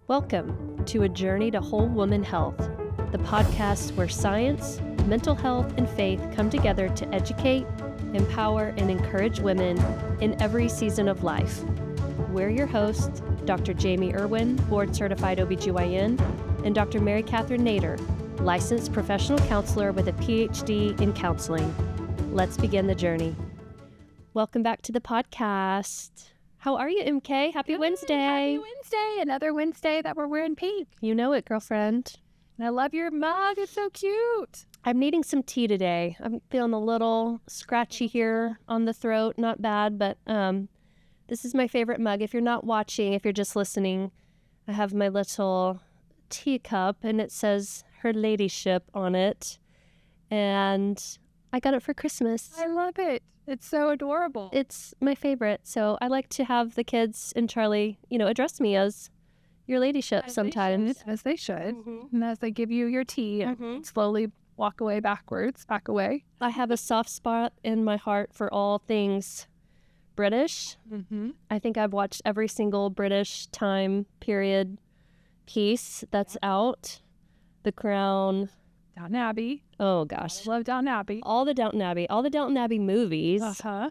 Welcome to A Journey to Whole Woman Health, the podcast where science, mental health, and faith come together to educate, empower, and encourage women in every season of life. We're your hosts, Dr. Jamie Erwin, board-certified OBGYN, and Dr. Mary Kathryn Nader, licensed professional counselor with a PhD in counseling. Let's begin the journey. Welcome back to the podcast. How are you, MK? Happy Wednesday. Happy Wednesday. Another Wednesday that we're wearing pink. You know it, girlfriend. And I love your mug. It's so cute. I'm needing some tea today. I'm feeling a little scratchy here on the throat. Not bad, but this is my favorite mug. If you're not watching, if you're just listening, I have my little teacup, and it says Her Ladyship on it. And I got it for Christmas. I love it. It's so adorable. It's my favorite. So I like to have the kids and Charlie, address me as your ladyship As sometimes. As they should. Mhm. And as they give you your tea, Mhm. slowly walk away back away. I have a soft spot in my heart for all things British. Mm-hmm. I think I've watched every single British time period piece that's out. The Crown. Downton Abbey. Oh, gosh. I love Downton Abbey. All the Downton Abbey movies. Uh-huh.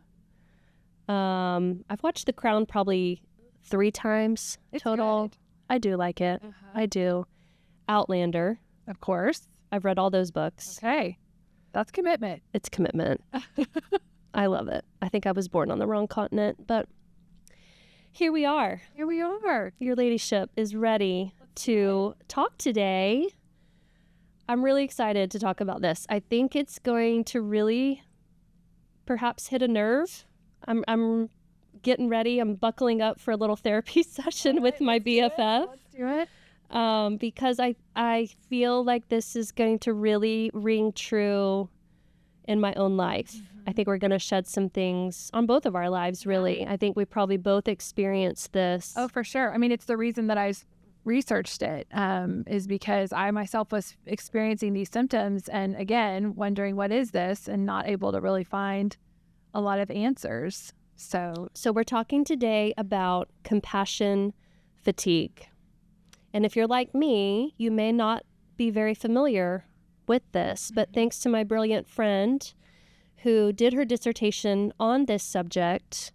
I've watched The Crown probably 3 times It's total. good. I do like it. Uh-huh. I do. Outlander. Of course. I've read all those books. Okay. That's commitment. It's commitment. I love it. I think I was born on the wrong continent, but here we are. Here we are. Your ladyship is ready to talk today. I'm really excited to talk about this. I think it's going to really perhaps hit a nerve. I'm getting ready. I'm buckling up for a little therapy session with my BFF. Let's do it. Because I feel like this is going to really ring true in my own life. Mm-hmm. I think we're going to shed some things on both of our lives, really. I think we probably both experienced this. Oh, for sure. I mean, it's the reason that I researched it, is because I myself was experiencing these symptoms and, again, wondering what is this and not able to really find a lot of answers. So we're talking today about compassion fatigue. And if you're like me, you may not be very familiar with this, but thanks to my brilliant friend who did her dissertation on this subject,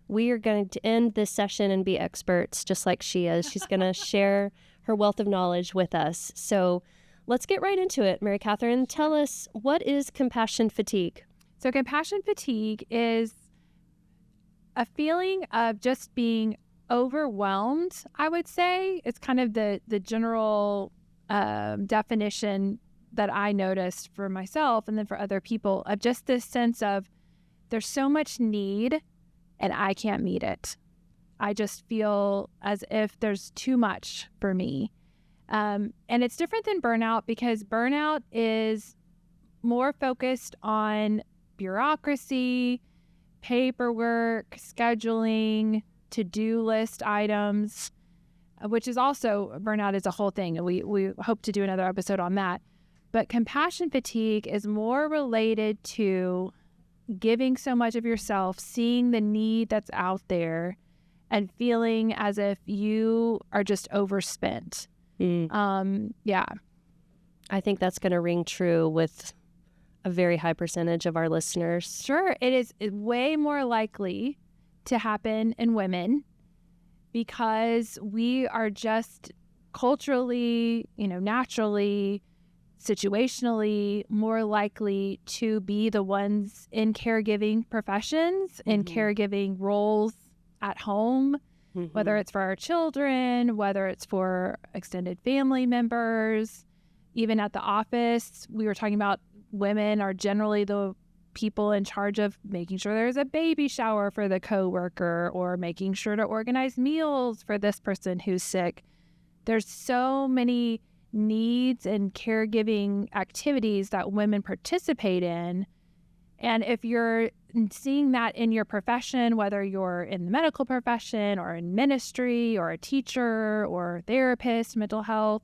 we are going to end this session and be experts just like she is. She's going to share her wealth of knowledge with us. So let's get right into it. Mary Kathryn, tell us, what is compassion fatigue? So compassion fatigue is a feeling of just being overwhelmed, I would say. It's kind of the general definition that I noticed for myself and then for other people, of just this sense of there's so much need and I can't meet it. I just feel as if there's too much for me. And it's different than burnout, because burnout is more focused on bureaucracy, paperwork, scheduling, to-do list items, which is also, burnout is a whole thing. And we hope to do another episode on that. But compassion fatigue is more related to giving so much of yourself, seeing the need that's out there, and feeling as if you are just overspent. Yeah. I think that's going to ring true with a very high percentage of our listeners. Sure. It is way more likely to happen in women, because we are just culturally, naturally, situationally more likely to be the ones in caregiving professions, in caregiving roles at home, whether it's for our children, whether it's for extended family members, even at the office. We were talking about women are generally the people in charge of making sure there's a baby shower for the coworker, or making sure to organize meals for this person who's sick. There's so many needs and caregiving activities that women participate in. And if you're seeing that in your profession, whether you're in the medical profession or in ministry or a teacher or therapist, mental health,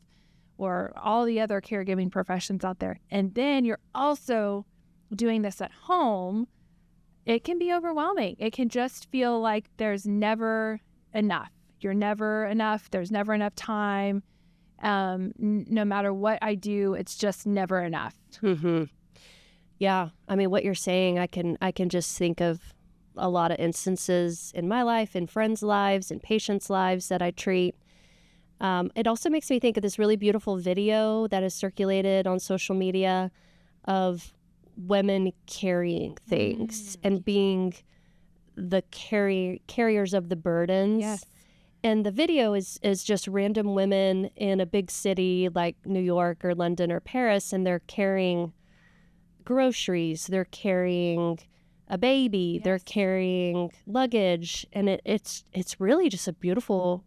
or all the other caregiving professions out there, and then you're also doing this at home, it can be overwhelming. It can just feel like there's never enough. you're never enough. There's never enough time. No matter what I do, it's just never enough. Mm-hmm. Yeah. I mean, what you're saying, I can just think of a lot of instances in my life, in friends' lives, in patients' lives that I treat. It also makes me think of this really beautiful video that is circulated on social media of women carrying things and being the carriers of the burdens. Yes. And the video is just random women in a big city like New York or London or Paris, and they're carrying groceries, they're carrying a baby, Yes. they're carrying luggage, and it's really just a beautiful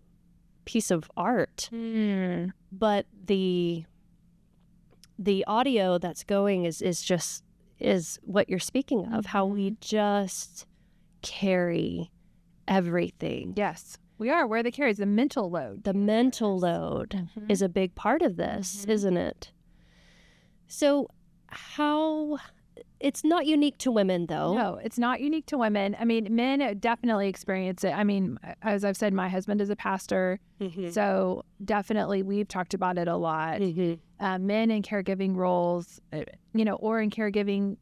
piece of art. But the audio that's going is what you're speaking of, how we just carry everything. Yes, we are. We're the carriers, the mental load. The mental load is a big part of this, isn't it? So it's not unique to women, though. No, it's not unique to women. I mean, men definitely experience it. I mean, as I've said, my husband is a pastor, so definitely we've talked about it a lot. Men in caregiving roles, or in caregiving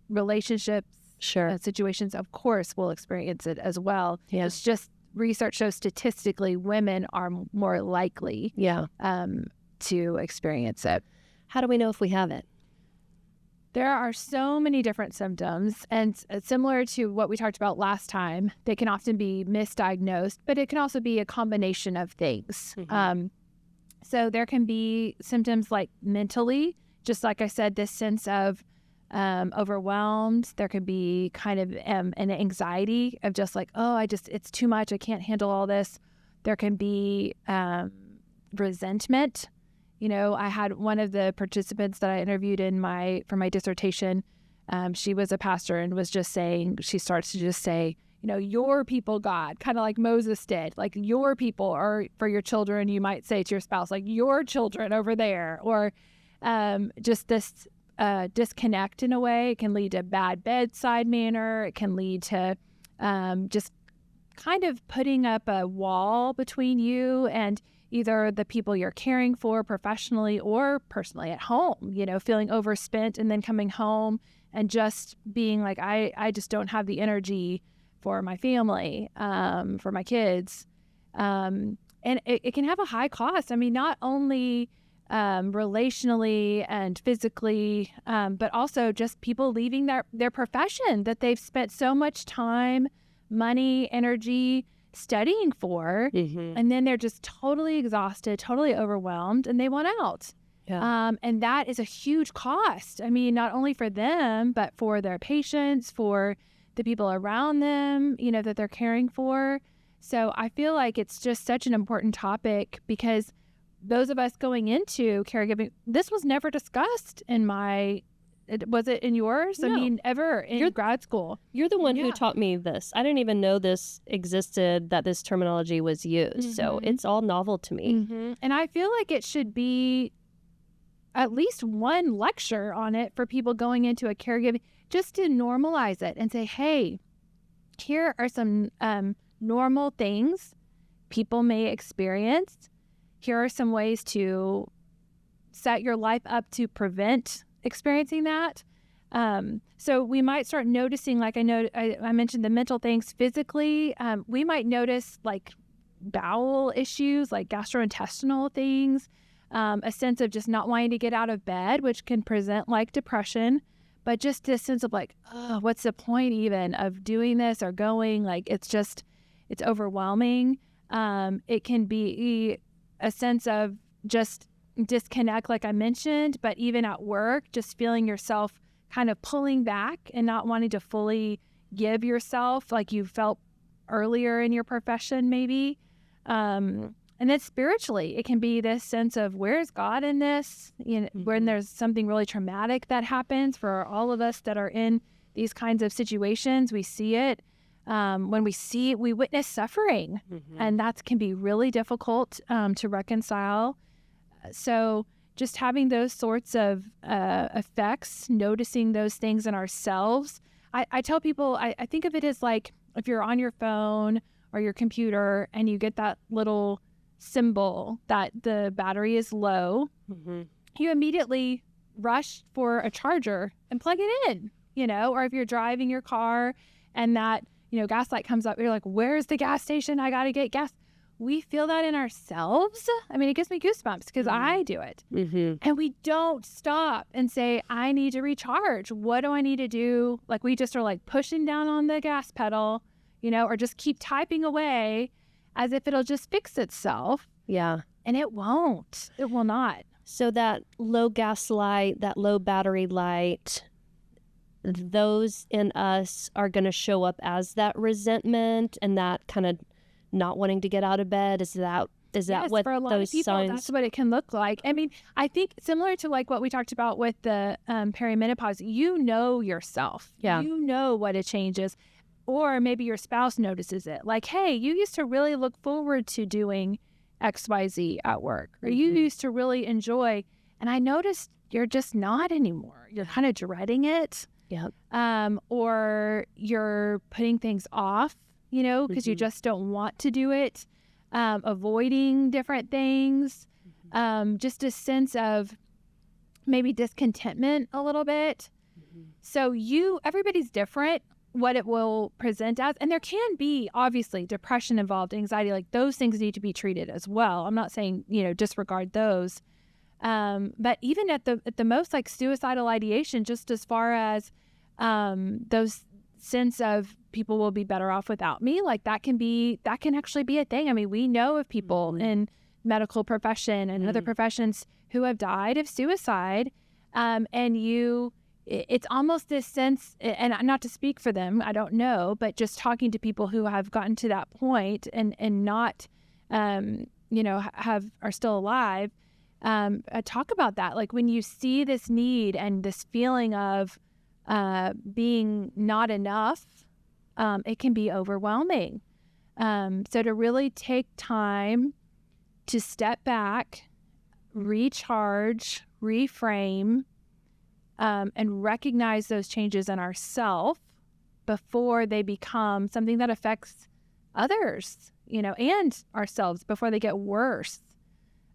relationships, situations, of course, will experience it as well. Yeah. It's just research shows statistically women are more likely to experience it. How do we know if we have it? There are so many different symptoms, and similar to what we talked about last time, they can often be misdiagnosed, but it can also be a combination of things. So there can be symptoms like mentally, just like I said, this sense of overwhelmed. There could be kind of an anxiety of just like, it's too much. I can't handle all this. There can be resentment. I had one of the participants that I interviewed for my dissertation. She was a pastor and was just saying, she starts to just say, your people, God, kind of like Moses did, like your people are for your children. You might say to your spouse, like your children over there, or just this disconnect in a way. It can lead to bad bedside manner. It can lead to just kind of putting up a wall between you and either the people you're caring for professionally or personally at home, feeling overspent and then coming home and just being like, I just don't have the energy for my family, for my kids. And it can have a high cost. I mean, not only relationally and physically, but also just people leaving their profession that they've spent so much time, money, energy studying for, and then they're just totally exhausted, totally overwhelmed, and they want out. And that is a huge cost. I mean, not only for them, but for their patients, for the people around them, that they're caring for. So I feel like it's just such an important topic because those of us going into caregiving, this was never discussed was it in yours? No. I mean, ever in grad school? You're the one who taught me this. I didn't even know this existed, that this terminology was used. So it's all novel to me. And I feel like it should be at least one lecture on it for people going into a caregiving, just to normalize it and say, hey, here are some normal things people may experience. Here are some ways to set your life up to prevent experiencing that. So we might start noticing, like I mentioned the mental things physically. We might notice like bowel issues, like gastrointestinal things, a sense of just not wanting to get out of bed, which can present like depression, but just this sense of like, oh, what's the point even of doing this or going? Like, it's overwhelming. It can be a sense of just disconnect, like I mentioned, but even at work, just feeling yourself kind of pulling back and not wanting to fully give yourself like you felt earlier in your profession, maybe. And then spiritually, it can be this sense of where's God in this? When there's something really traumatic that happens for all of us that are in these kinds of situations, we see it. When we witness suffering, and that can be really difficult to reconcile. So just having those sorts of effects, noticing those things in ourselves. I tell people, I think of it as like if you're on your phone or your computer and you get that little symbol that the battery is low, you immediately rush for a charger and plug it in, or if you're driving your car and that, gas light comes up, you're like, where's the gas station? I got to get gas. We feel that in ourselves. I mean, it gives me goosebumps because I do it. And we don't stop and say, I need to recharge. What do I need to do? Like we just are like pushing down on the gas pedal, or just keep typing away as if it'll just fix itself. Yeah. And it won't. It will not. So that low gas light, that low battery light, those in us are going to show up as that resentment and that kind of not wanting to get out of bed. Is that yes, what for a lot those of people, signs? That's what it can look like. I mean, I think similar to like what we talked about with the perimenopause, yourself. Yeah. You know what a change is. Or maybe your spouse notices it. Like, hey, you used to really look forward to doing XYZ at work. Or you used to really enjoy. And I noticed you're just not anymore. You're kind of dreading it. Yeah. Or you're putting things off, because you just don't want to do it. Avoiding different things. Just a sense of maybe discontentment a little bit. So everybody's different, what it will present as. And there can be, obviously, depression involved, anxiety, like those things need to be treated as well. I'm not saying, disregard those. But even at the most, like suicidal ideation, just as far as those sense of people will be better off without me, like that can actually be a thing. I mean, we know of people in medical profession and other professions who have died of suicide. And it's almost this sense, and not to speak for them, I don't know, but just talking to people who have gotten to that point and not, are still alive, talk about that. Like when you see this need and this feeling of being not enough, it can be overwhelming. So to really take time to step back, recharge, reframe, and recognize those changes in ourselves before they become something that affects others, and ourselves before they get worse,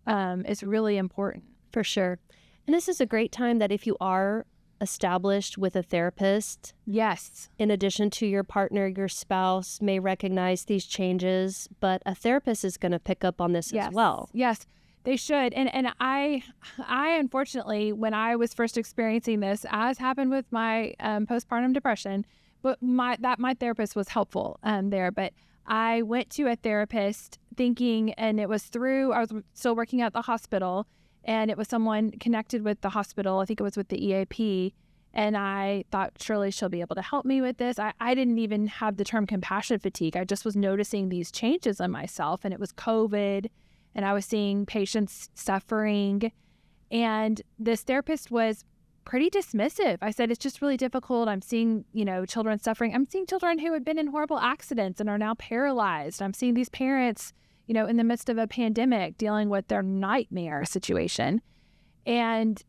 is really important. For sure. And this is a great time that if you are established with a therapist, yes, in addition to your partner, your spouse may recognize these changes, but a therapist is going to pick up on this as well. Yes, they should. And I unfortunately, when I was first experiencing this, as happened with my postpartum depression, but my therapist was helpful there. But I went to a therapist thinking, and it was I was still working at the hospital, and it was someone connected with the hospital. I think it was with the EAP. And I thought, surely she'll be able to help me with this. I didn't even have the term compassion fatigue. I just was noticing these changes in myself, and it was COVID, and I was seeing patients suffering. And this therapist was pretty dismissive. I said, it's just really difficult. I'm seeing, children suffering. I'm seeing children who had been in horrible accidents and are now paralyzed. I'm seeing these parents, in the midst of a pandemic dealing with their nightmare situation. And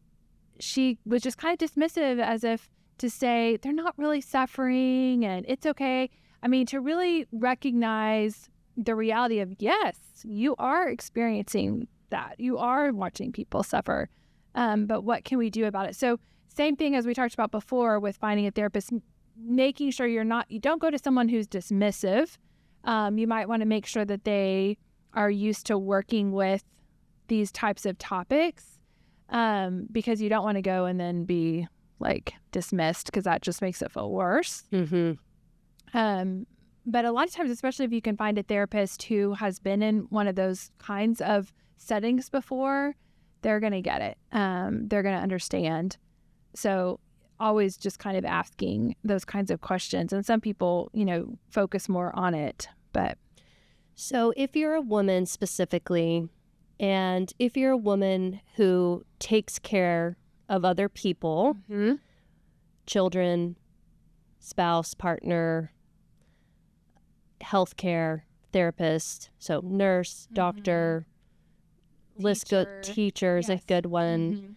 she was just kind of dismissive, as if to say, they're not really suffering and it's okay. I mean, to really recognize the reality of, yes, you are experiencing that. You are watching people suffer. But what can we do about it? So same thing as we talked about before with finding a therapist, making sure you don't go to someone who's dismissive. You might want to make sure that they are used to working with these types of topics, because you don't want to go and then be like dismissed, because that just makes it feel worse. But a lot of times, especially if you can find a therapist who has been in one of those kinds of settings before, they're going to get it. They're going to understand. So always just kind of asking those kinds of questions. And some people, focus more on it. But so if you're a woman specifically, and if you're a woman who takes care of other people, children, spouse, partner, healthcare, therapist, so nurse, doctor, teacher is a good one.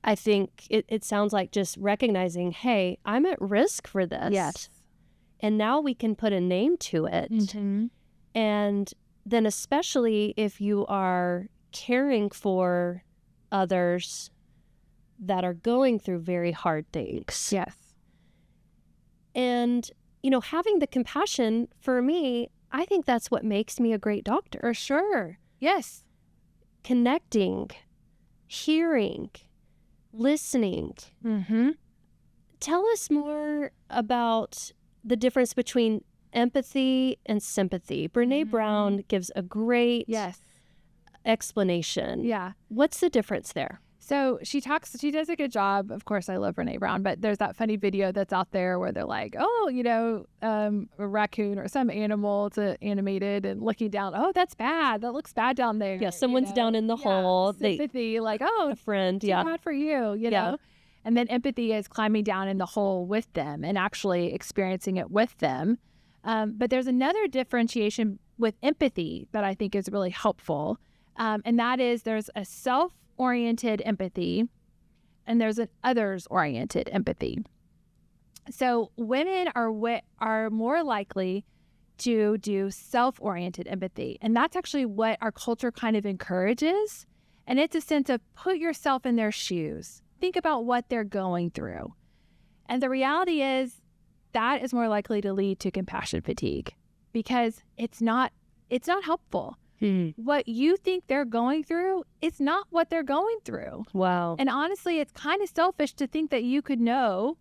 I think it sounds like just recognizing, hey, I'm at risk for this. Yes. And now we can put a name to it. Mm-hmm. And then especially if you are caring for others that are going through very hard things. Yes. And, having the compassion, for me, I think that's what makes me a great doctor. For sure. Yes. Connecting, hearing, listening. Mm-hmm. Tell us more about the difference between empathy and sympathy. Brene Brown gives a great explanation. Yeah. What's the difference there? So she does a good job. Of course, I love Brene Brown, but there's that funny video that's out there where they're like, a raccoon or some animal, it's animated and looking down. Oh, that's bad. That looks bad down there. Yeah, someone's down in the hole. Sympathy, a friend. Yeah. Bad for you, you know? And then empathy is climbing down in the hole with them and actually experiencing it with them. But there's another differentiation with empathy that I think is really helpful. And that is there's a self-oriented empathy and there's an others-oriented empathy. So women are more likely to do self-oriented empathy. And that's actually what our culture kind of encourages. And it's a sense of put yourself in their shoes. Think about what they're going through. And the reality is that is more likely to lead to compassion fatigue because it's not helpful. What you think they're going through is not what they're going through. Wow. And honestly, it's kind of selfish to think that you could know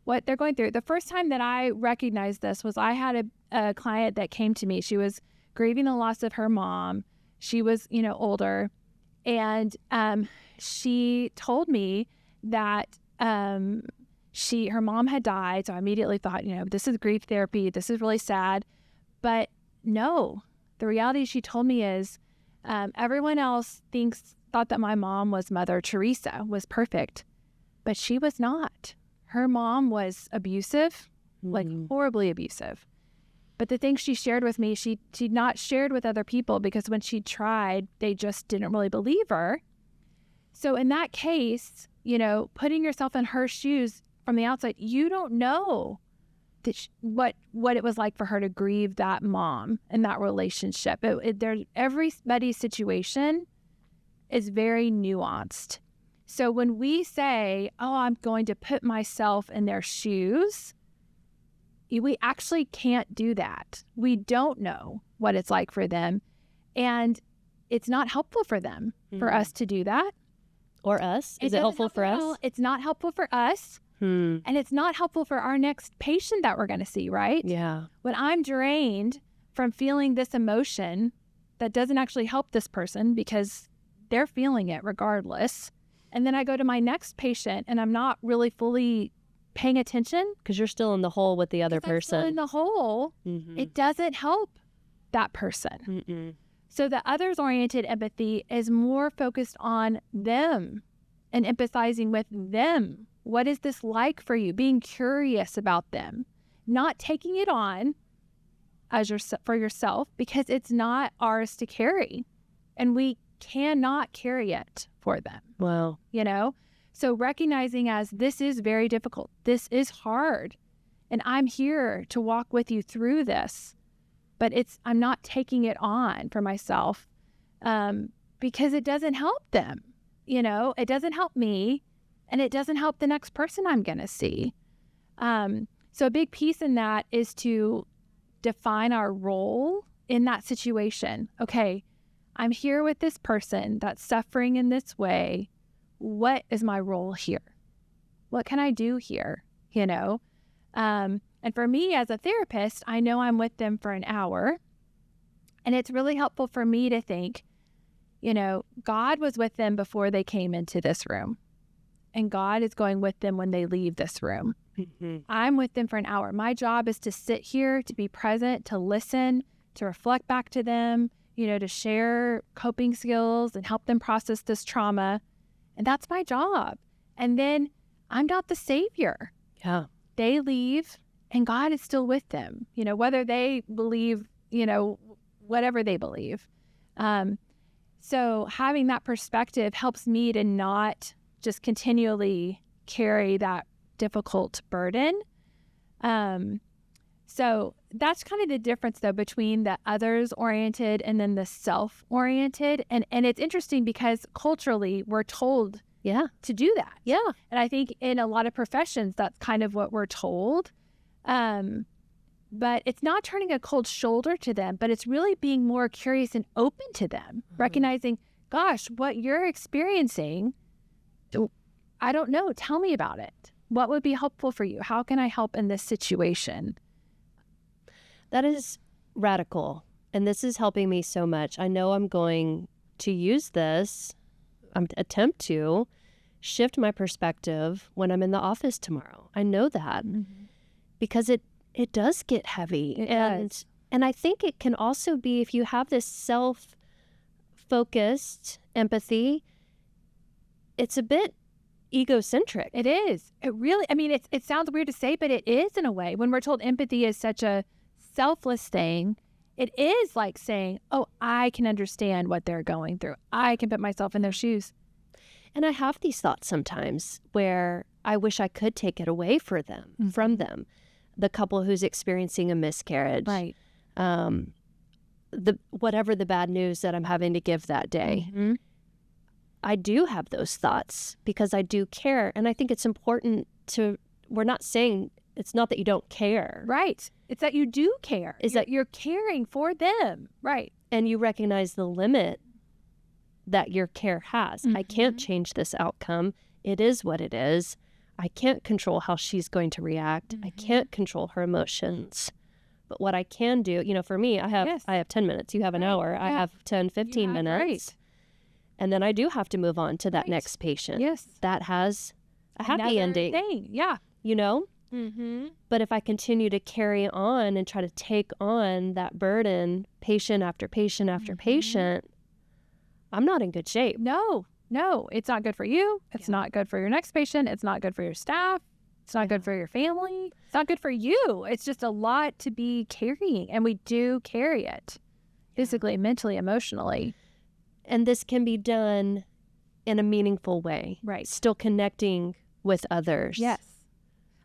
what they're going through. The first time that I recognized this was I had a client that came to me. She was grieving the loss of her mom. She was, older. And she told me that her mom had died. So I immediately thought, this is grief therapy. This is really sad. But no, the reality she told me is everyone else thought that my mom was Mother Teresa, was perfect, but she was not. Her mom was abusive, like horribly abusive. But the things she shared with me, she'd not shared with other people because when she tried, they just didn't really believe her. So in that case, putting yourself in her shoes from the outside, you don't know that what it was like for her to grieve that mom and that relationship. Everybody's situation is very nuanced. So when we say, oh, I'm going to put myself in their shoes, we actually can't do that. We don't know what it's like for them. And it's not helpful for them, for us to do that. Or us? Is it helpful for us? It's not helpful for us. And it's not helpful for our next patient that we're going to see, right? Yeah. When I'm drained from feeling this emotion that doesn't actually help this person because they're feeling it regardless. And then I go to my next patient and I'm not really fully paying attention. Because you're still in the hole with the other person. I'm still in the hole. It doesn't help that person. So the others-oriented empathy is more focused on them and empathizing with them. What is this like for you? Being curious about them, not taking it on as for yourself because it's not ours to carry and we cannot carry it for them. Wow. So recognizing as this is very difficult, this is hard, and I'm here to walk with you through this, but I'm not taking it on for myself because it doesn't help them. It doesn't help me. And it doesn't help the next person I'm going to see. So a big piece in that is to define our role in that situation. Okay, I'm here with this person that's suffering in this way. What is my role here? What can I do here? And for me as a therapist, I know I'm with them for an hour. And it's really helpful for me to think, God was with them before they came into this room. And God is going with them when they leave this room. I'm with them for an hour. My job is to sit here, to be present, to listen, to reflect back to them, to share coping skills and help them process this trauma. And that's my job. And then I'm not the savior. Yeah. They leave and God is still with them, whether they believe, whatever they believe. So having that perspective helps me to not just continually carry that difficult burden. So that's kind of the difference, though, between the others-oriented and then the self-oriented. And it's interesting because culturally, we're told to do that. Yeah. And I think in a lot of professions, that's kind of what we're told. But it's not turning a cold shoulder to them, but it's really being more curious and open to them, recognizing, gosh, what you're experiencing, I don't know. Tell me about it. What would be helpful for you? How can I help in this situation? That is radical. And this is helping me so much. I know I'm going to use this, attempt to shift my perspective when I'm in the office tomorrow. I know that because it does get heavy. And I think it can also be, if you have this self-focused empathy, it's a bit egocentric. It is. It really, I mean, it sounds weird to say, but it is in a way. When we're told empathy is such a selfless thing, it is like saying, oh, I can understand what they're going through. I can put myself in their shoes. And I have these thoughts sometimes where I wish I could take it away from them. The couple who's experiencing a miscarriage. Right. Whatever the bad news that I'm having to give that day. I do have those thoughts because I do care. And I think it's important we're not saying, it's not that you don't care. Right. It's that you do care. That you're caring for them. Right. And you recognize the limit that your care has. I can't change this outcome. It is what it is. I can't control how she's going to react. I can't control her emotions. But what I can do, for me, I have 10 minutes. You have an hour. I have 10, 15 minutes. Right. And then I do have to move on to that next patient. Yes. That has a happy ending. Thing. Yeah. But if I continue to carry on and try to take on that burden, patient after patient after patient, I'm not in good shape. No, it's not good for you. It's not good for your next patient. It's not good for your staff. It's not good for your family. It's not good for you. It's just a lot to be carrying. And we do carry it physically, mentally, emotionally. And this can be done in a meaningful way. Right. Still connecting with others. Yes.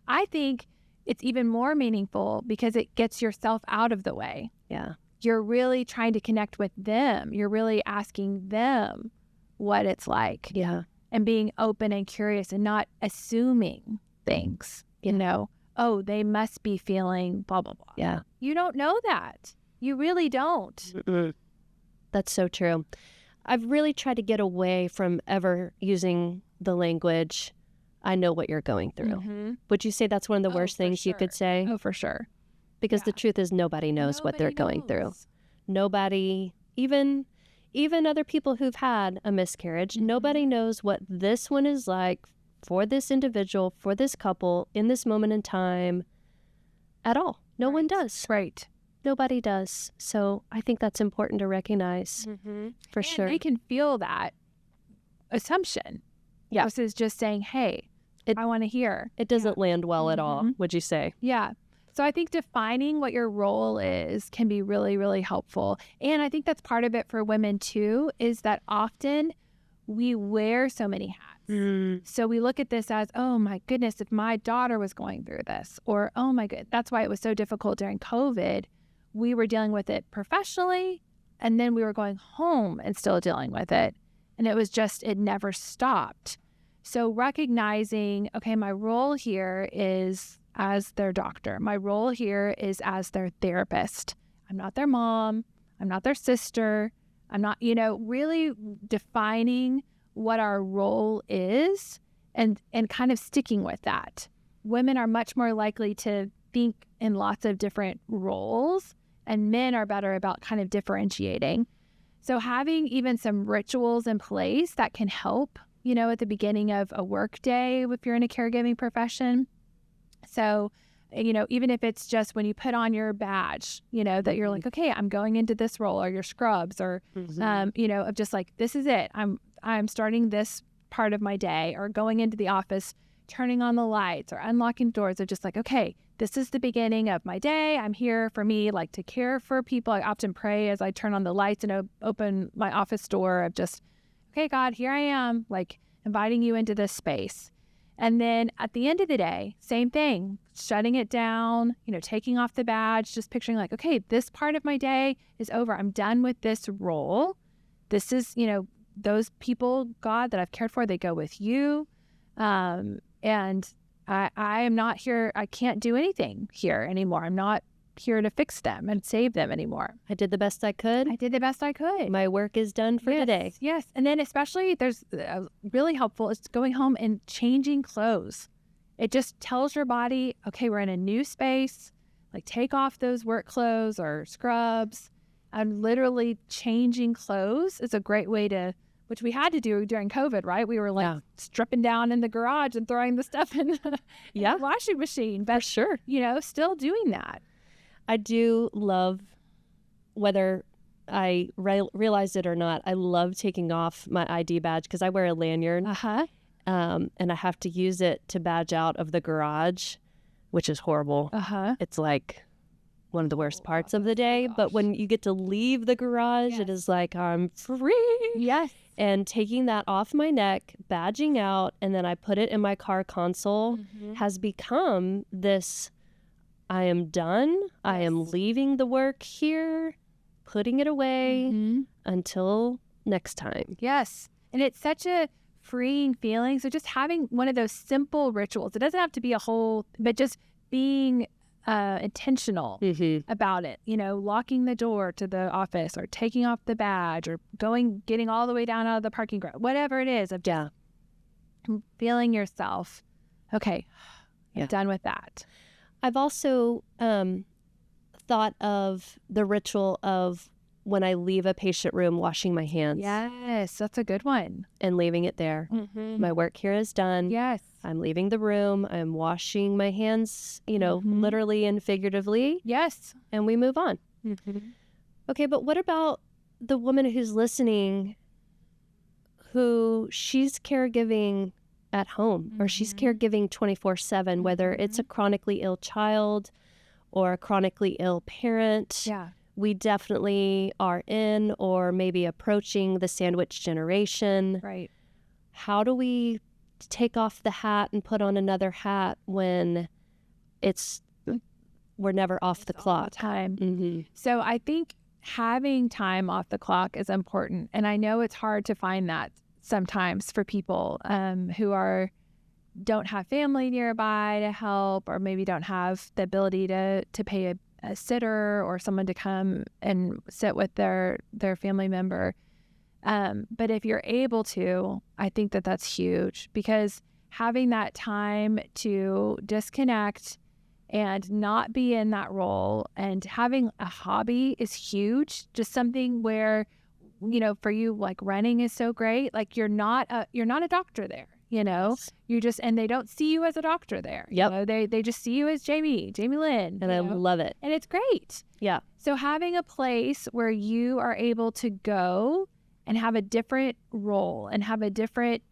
I think it's even more meaningful because it gets yourself out of the way. Yeah. You're really trying to connect with them. You're really asking them what it's like. Yeah. And being open and curious and not assuming things, oh, they must be feeling blah, blah, blah. Yeah. You don't know that. You really don't. That's so true. I've really tried to get away from ever using the language, I know what you're going through. Would you say that's one of the worst things you could say? Oh, for sure. Because the truth is nobody knows what they're going through. Nobody, even other people who've had a miscarriage, nobody knows what this one is like for this individual, for this couple, in this moment in time at all. No one does. Right. Nobody does. So I think that's important to recognize for sure. They can feel that assumption. Yeah. Versus just saying, hey, I want to hear. It doesn't land well at all, would you say? Yeah. So I think defining what your role is can be really, really helpful. And I think that's part of it for women too, is that often we wear so many hats. So we look at this as, oh my goodness, if my daughter was going through this, or oh my goodness, that's why it was so difficult during COVID. We were dealing with it professionally, and then we were going home and still dealing with it. And it never stopped. So recognizing, okay, my role here is as their doctor. My role here is as their therapist. I'm not their mom. I'm not their sister. I'm not, really defining what our role is and kind of sticking with that. Women are much more likely to think in lots of different roles, and men are better about kind of differentiating. So having even some rituals in place that can help, at the beginning of a work day if you're in a caregiving profession. So, even if it's just when you put on your badge, that you're like, okay, I'm going into this role, or your scrubs, or, of just like, this is it. I'm starting this part of my day, or going into the office, turning on the lights or unlocking doors, of just like, okay, this is the beginning of my day. I'm here for me, like to care for people. I often pray as I turn on the lights and open my office door of just, okay, God, here I am, like inviting you into this space. And then at the end of the day, same thing, shutting it down, taking off the badge, just picturing like, okay, this part of my day is over. I'm done with this role. This is, those people, God, that I've cared for, they go with you. And I am not here. I can't do anything here anymore. I'm not here to fix them and save them anymore. I did the best I could. I did the best I could. My work is done for the day. Yes. And then especially there's really helpful is going home and changing clothes. It just tells your body, okay, we're in a new space. Like take off those work clothes or scrubs. And literally changing clothes is a great way to, which we had to do during COVID, right? We were like stripping down in the garage and throwing the stuff in the washing machine. But, for sure. Still doing that. I do love, whether I realized it or not, I love taking off my ID badge because I wear a lanyard. And I have to use it to badge out of the garage, which is horrible. It's like one of the worst parts of the day. But when you get to leave the garage, it is like I'm free. Yes. And taking that off my neck, badging out, and then I put it in my car console has become this, I am done. I am leaving the work here, putting it away until next time. Yes. And it's such a freeing feeling. So just having one of those simple rituals, it doesn't have to be a whole, but just being intentional about it, locking the door to the office or taking off the badge or getting all the way down out of the parking garage, whatever it is, of feeling yourself, okay, I'm done with that. I've also thought of the ritual of when I leave a patient room, washing my hands. Yes, that's a good one. And leaving it there. My work here is done. Yes. I'm leaving the room. I'm washing my hands, literally and figuratively. Yes. And we move on. Okay, but what about the woman who's listening who she's caregiving at home or she's caregiving 24/7, whether it's a chronically ill child or a chronically ill parent? Yeah. We definitely are in or maybe approaching the sandwich generation. Right. How do we take off the hat and put on another hat when we're never off the clock? All the time. So I think having time off the clock is important. And I know it's hard to find that sometimes for people who don't have family nearby to help, or maybe don't have the ability to pay a sitter or someone to come and sit with their family member. But if you're able to, I think that's huge, because having that time to disconnect and not be in that role, and having a hobby is huge. Just something where, for you, like running is so great. Like you're not a doctor there. You just, and they don't see you as a doctor there. Yep. They just see you as Jamie Lynn. And I love it. And it's great. Yeah. So having a place where you are able to go and have a different role and have a different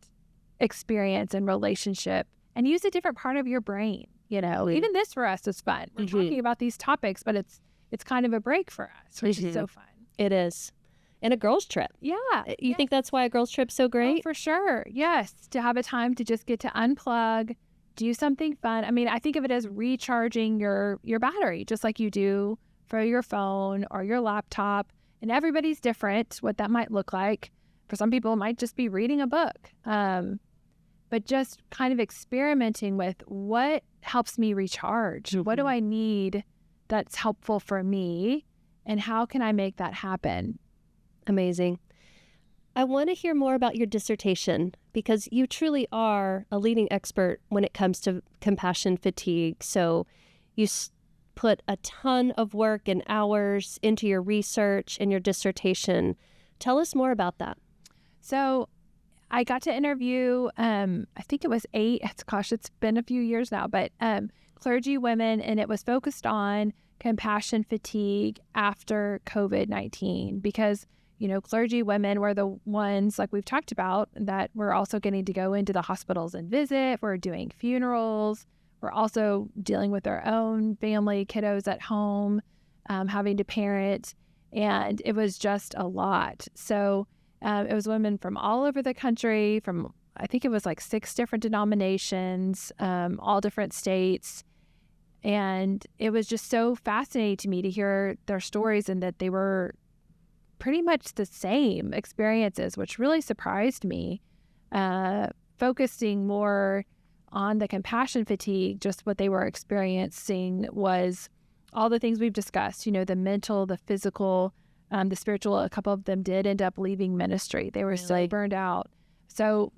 experience and relationship and use a different part of your brain, even this for us is fun. We're talking about these topics, but it's kind of a break for us, which is so fun. It is. And a girls' trip. Yeah. You think that's why a girls' trip's so great? Oh, for sure. Yes. To have a time to just get to unplug, do something fun. I mean, I think of it as recharging your battery, just like you do for your phone or your laptop. And everybody's different, what that might look like. For some people, it might just be reading a book. But just kind of experimenting with what helps me recharge. What do I need that's helpful for me? And how can I make that happen? Amazing. I want to hear more about your dissertation, because you truly are a leading expert when it comes to compassion fatigue. So you put a ton of work and hours into your research and your dissertation. Tell us more about that. So I got to interview, I think it was 8, it's been a few years now, but clergy women, and it was focused on compassion fatigue after COVID-19, because clergy women were the ones, like we've talked about, that were also getting to go into the hospitals and visit. We're doing funerals. We're also dealing with our own family kiddos at home, having to parent. And it was just a lot. So it was women from all over the country, from I think it was like 6 different denominations, all different states. And it was just so fascinating to me to hear their stories and that they were pretty much the same experiences, which really surprised me. Focusing more on the compassion fatigue, just what they were experiencing was all the things we've discussed, the mental, the physical, the spiritual. A couple of them did end up leaving ministry. They were so burned out, so,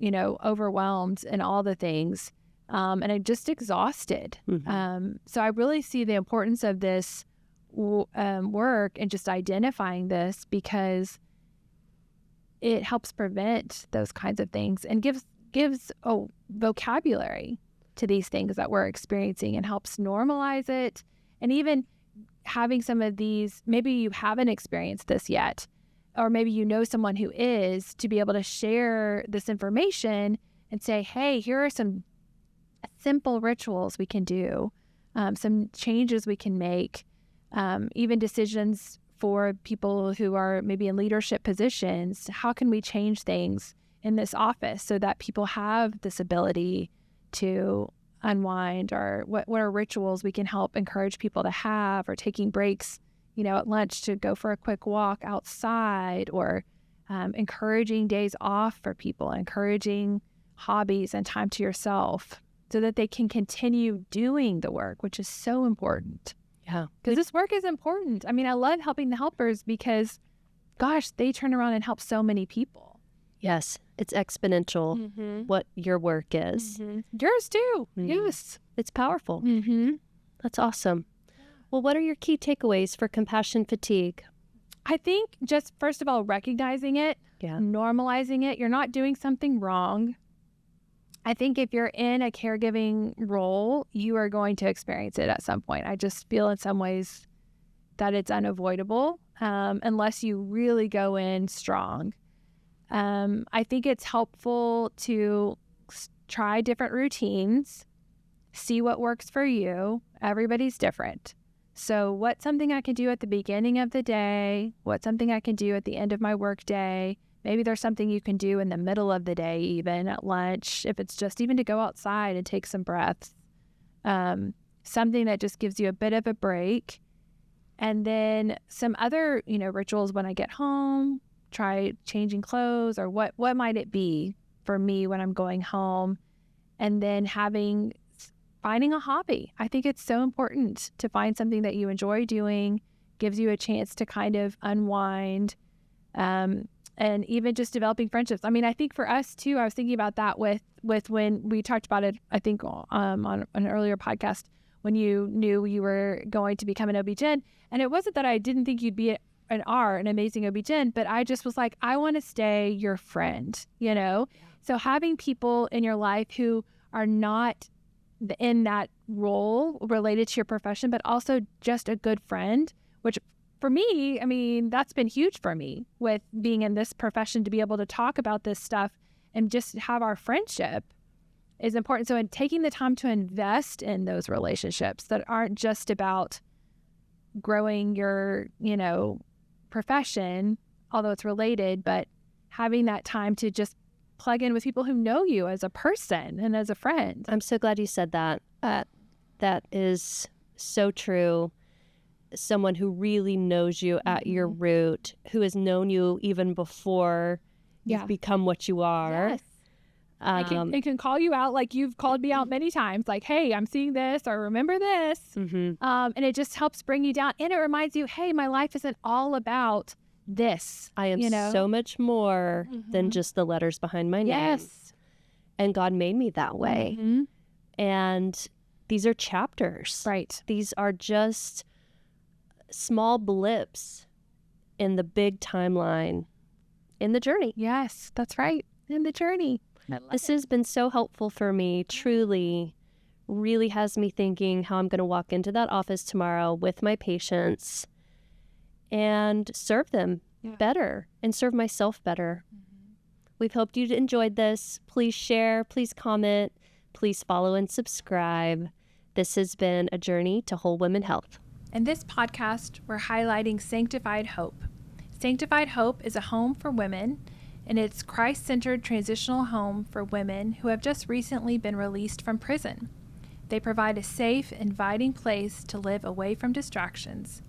overwhelmed and all the things. And I'm just exhausted. So I really see the importance of this work and just identifying this, because it helps prevent those kinds of things and gives a vocabulary to these things that we're experiencing and helps normalize it. And even having some of these, maybe you haven't experienced this yet, or maybe you know someone who is, to be able to share this information and say, hey, here are some simple rituals we can do, some changes we can make, even decisions for people who are maybe in leadership positions. How can we change things in this office so that people have this ability to unwind, or what are rituals we can help encourage people to have, or taking breaks, at lunch to go for a quick walk outside, or encouraging days off for people, encouraging hobbies and time to yourself so that they can continue doing the work, which is so important. Yeah. Because this work is important. I mean, I love helping the helpers because, gosh, they turn around and help so many people. Yes. It's exponential what your work is. Yours too. Yes. It's powerful. That's awesome. Well, what are your key takeaways for compassion fatigue? I think just, first of all, recognizing it, normalizing it. You're not doing something wrong. I think if you're in a caregiving role, you are going to experience it at some point. I just feel in some ways that it's unavoidable unless you really go in strong. I think it's helpful to try different routines, see what works for you. Everybody's different. So what's something I can do at the beginning of the day? What's something I can do at the end of my work day? Maybe there's something you can do in the middle of the day, even at lunch, if it's just even to go outside and take some breaths. Something that just gives you a bit of a break. And then some other, rituals when I get home, try changing clothes, or what might it be for me when I'm going home. And then finding a hobby. I think it's so important to find something that you enjoy doing, gives you a chance to kind of unwind. And even just developing friendships. I mean, I think for us too, I was thinking about that with when we talked about it, I think on an earlier podcast, when you knew you were going to become an OB-GYN. And it wasn't that I didn't think you'd be an amazing OB-GYN, but I just was like, I want to stay your friend, So having people in your life who are not in that role related to your profession, but also just a good friend, which for me, I mean, that's been huge for me with being in this profession, to be able to talk about this stuff and just have our friendship is important. So in taking the time to invest in those relationships that aren't just about growing your, profession, although it's related, but having that time to just plug in with people who know you as a person and as a friend. I'm so glad you said that. That is so true. Someone who really knows you at your root, who has known you even before you've become what you are. Yes. It can call you out like you've called me out many times, like, hey, I'm seeing this, or remember this. And it just helps bring you down. And it reminds you, hey, my life isn't all about this. I am so much more than just the letters behind my name. Yes. And God made me that way. And these are chapters. Right. These are just small blips in the big timeline, in the journey. Yes, that's right. In the journey. This has been so helpful for me, truly, really has me thinking how I'm going to walk into that office tomorrow with my patients and serve them better and serve myself better. We've hoped you enjoyed this. Please share, please comment, please follow and subscribe. This has been a journey to whole women health. In this podcast, we're highlighting Sanctified Hope. Sanctified Hope is a home for women and it's Christ-centered transitional home for women who have just recently been released from prison. They provide a safe, inviting place to live away from distractions.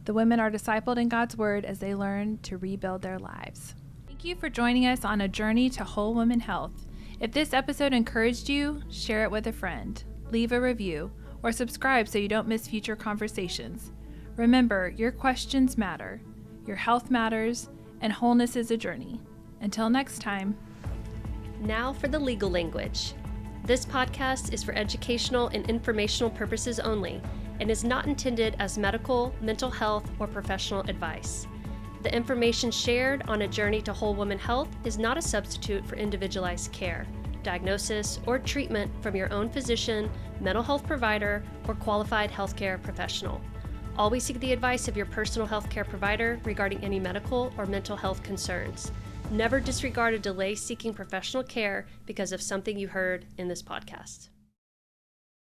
The women are discipled in God's Word as they learn to rebuild their lives. Thank you for joining us on a journey to whole woman health. If this episode encouraged you, share it with a friend, leave a review, or subscribe so you don't miss future conversations. Remember, your questions matter, your health matters, and wholeness is a journey. Until next time. Now for the legal language. This podcast is for educational and informational purposes only and is not intended as medical, mental health, or professional advice. The information shared on a journey to whole woman health is not a substitute for individualized care, diagnosis, or treatment from your own physician, mental health provider, or qualified healthcare professional. Always seek the advice of your personal healthcare provider regarding any medical or mental health concerns. Never disregard a delay seeking professional care because of something you heard in this podcast.